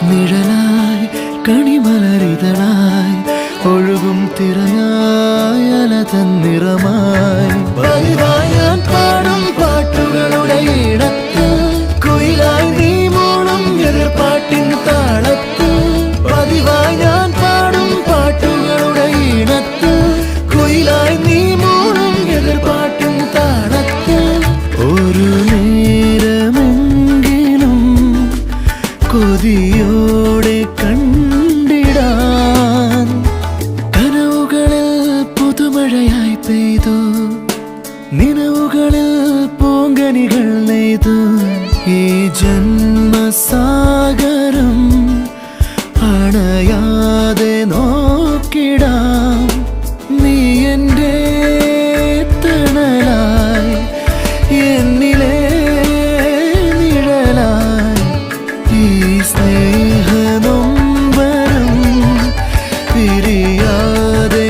നിഴലായി കണിമലരിതളായി ഒഴുകും തിരയായി അലതൻ നിറമായി പതിവായി ഞാൻ പാടും പാട്ടുകളുടെ ഇടത്ത് കുയിലായി നീ മൂളും എതിർപ്പാട്ടിൻ താളത്ത് പതിവായി ഞാൻ പാടും പാട്ടുകളുടെ ഇടത്ത് കുയിലായി നീ മൂളും എതിർപ്പാട്ടിൻ താളത്ത് ഒരു നേരമെങ്കിലും കൊതിയോടെ കണ്ടിടാൻ കനവുകളിൽ പുതുമഴയായി പെയ്തു നിലവുകളിൽ പൂങ്കനികൾ നെയ്തു ഈ ജന്മസാഗരം അണയാതെ നോക്കിടാം നീ എൻ്റെ തണലായി എന്നിലെ നിഴലായി ഈ സ്നേഹനൊമ്പരം പിരിയാതെ